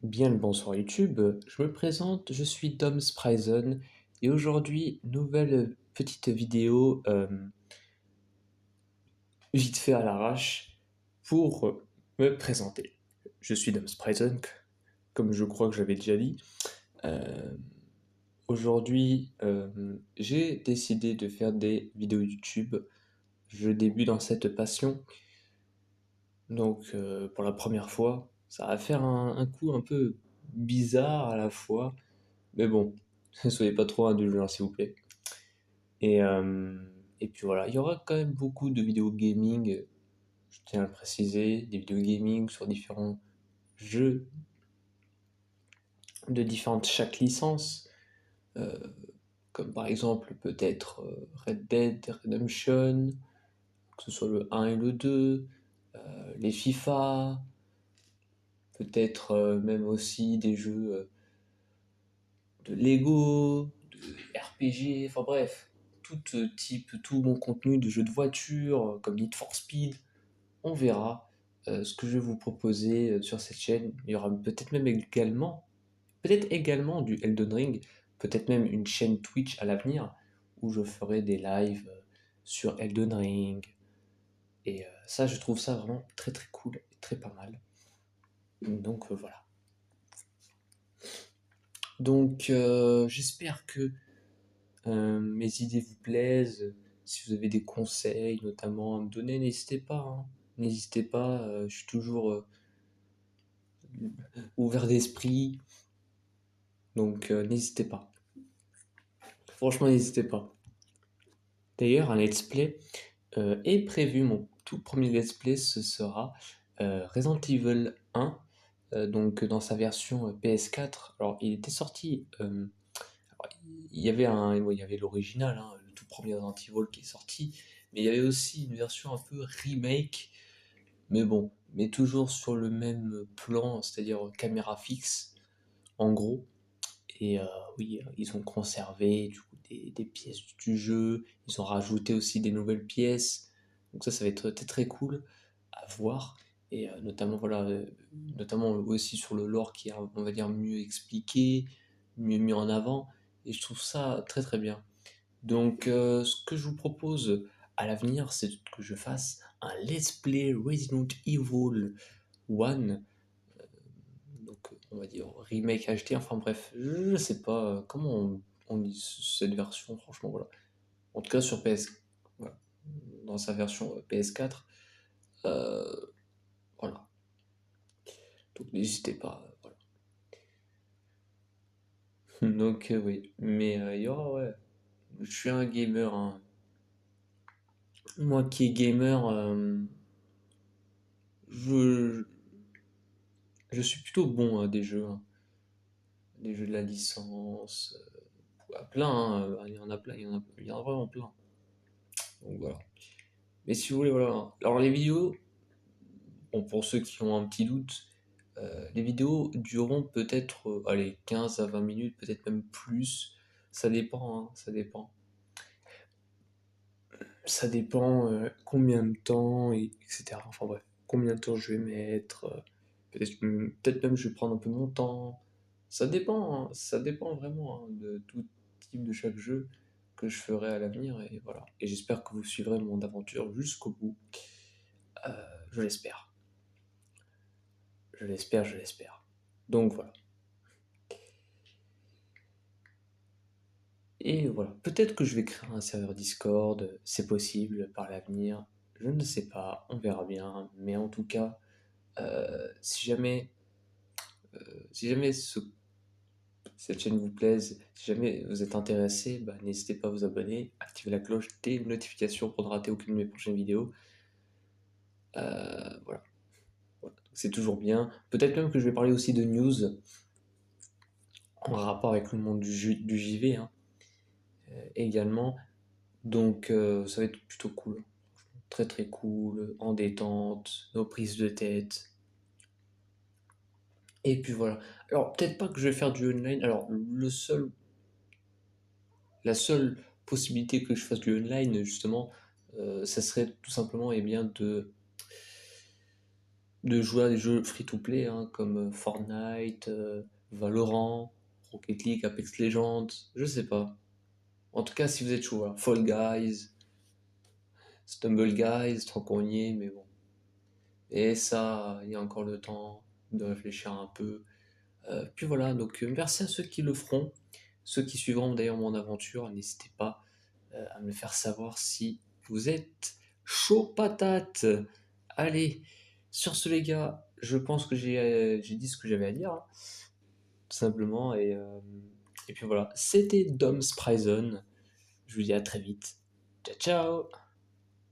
Bien le bonsoir YouTube, je me présente, je suis Dom Spryzen et aujourd'hui, nouvelle petite vidéo vite fait à l'arrache pour me présenter. Je suis Dom Spryzen, comme je crois que j'avais déjà dit. Euh, Aujourd'hui, j'ai décidé de faire des vidéos YouTube. Je débute dans cette passion, donc pour la première fois, ça va faire un coup un peu bizarre à la fois. Mais bon, ne soyez pas trop indulgents, s'il vous plaît. Et, euh, et puis voilà, il y aura quand même beaucoup de vidéos gaming, je tiens à le préciser, des vidéos gaming sur différents jeux de différentes chaque licence, euh, comme par exemple peut-être Red Dead Redemption, que ce soit le 1 et le 2, les FIFA, peut-être même aussi des jeux de Lego, de RPG, enfin bref, tout type, tout mon contenu de jeux de voiture, comme Need for Speed, on verra ce que je vais vous proposer sur cette chaîne. Il y aura peut-être également du Elden Ring, peut-être même une chaîne Twitch à l'avenir, où je ferai des lives sur Elden Ring. Et ça, je trouve ça vraiment très très cool et très pas mal. Donc voilà. Donc j'espère que mes idées vous plaisent. Si vous avez des conseils, notamment à me donner, n'hésitez pas, hein. N'hésitez pas, je suis toujours ouvert d'esprit, donc n'hésitez pas. Franchement, n'hésitez pas. D'ailleurs, un let's play est prévu. Mon tout premier let's play, ce sera Resident Evil 1, donc dans sa version PS4. Alors, il était sorti. Il y avait il y avait l'original, hein, le tout premier Resident Evil qui est sorti, mais il y avait aussi une version un peu remake, mais bon, mais toujours sur le même plan, c'est-à-dire caméra fixe, en gros. Et oui, ils ont conservé du coup des pièces du jeu, ils ont rajouté aussi des nouvelles pièces, donc ça va être très, très cool à voir. Et notamment, voilà, notamment aussi sur le lore qui est, on va dire, mieux expliqué, mieux mis en avant, et je trouve ça très très bien. Donc, ce que je vous propose à l'avenir, c'est que je fasse un let's play Resident Evil 1, donc on va dire remake HD, enfin bref, je sais pas comment on dit cette version, franchement, voilà. En tout cas sur PS, voilà, dans sa version PS4, euh, voilà. Donc n'hésitez pas, voilà. Donc oui, mais il y aura, ouais, je suis un gamer, hein. Moi qui est gamer, je, je suis plutôt bon à des jeux, hein. Des jeux de la licence, plein, hein, il y en a plein, il y en a vraiment plein. Donc voilà. Mais si vous voulez, voilà. Alors les vidéos, bon, pour ceux qui ont un petit doute, les vidéos dureront peut-être allez, 15 à 20 minutes, peut-être même plus. Ça dépend, hein, ça dépend. Ça dépend combien de temps, etc. Enfin bref, combien de temps je vais mettre. Peut-être même je vais prendre un peu mon temps. Ça dépend, hein, ça dépend vraiment, hein, de tout type de chaque jeu que je ferai à l'avenir. Et voilà. Et j'espère que vous suivrez mon aventure jusqu'au bout. Euh, je l'espère. Je l'espère, je l'espère. Donc voilà. Et voilà. Peut-être que je vais créer un serveur Discord, c'est possible par l'avenir. Je ne sais pas, on verra bien. Mais en tout cas, si jamais, si jamais cette chaîne vous plaise, si jamais vous êtes intéressé, bah, n'hésitez pas à vous abonner, activer la cloche des notifications pour ne rater aucune de mes prochaines vidéos. Voilà. Voilà. C'est toujours bien. Peut-être même que je vais parler aussi de news en rapport avec le monde du JV, hein, également. Donc ça va être plutôt cool. Très très cool, en détente, nos prises de tête. Et puis voilà. Alors peut-être pas que je vais faire du online. Alors la seule possibilité que je fasse du online justement, ça serait tout simplement et bien de jouer à des jeux free-to-play hein, comme Fortnite, Valorant, Rocket League, Apex Legends, je sais pas. En tout cas, si vous êtes chaud, voilà. Fall Guys, Stumble Guys, tant qu'on y est, mais bon. Et ça, il y a encore le temps de réfléchir un peu. Puis voilà, donc merci à ceux qui le feront. Ceux qui suivront d'ailleurs mon aventure, n'hésitez pas à me le faire savoir si vous êtes chaud patate. Allez, sur ce les gars, je pense que j'ai dit ce que j'avais à dire, hein, tout simplement. Et puis voilà, c'était Dom's Prison. Je vous dis à très vite. Ciao ciao.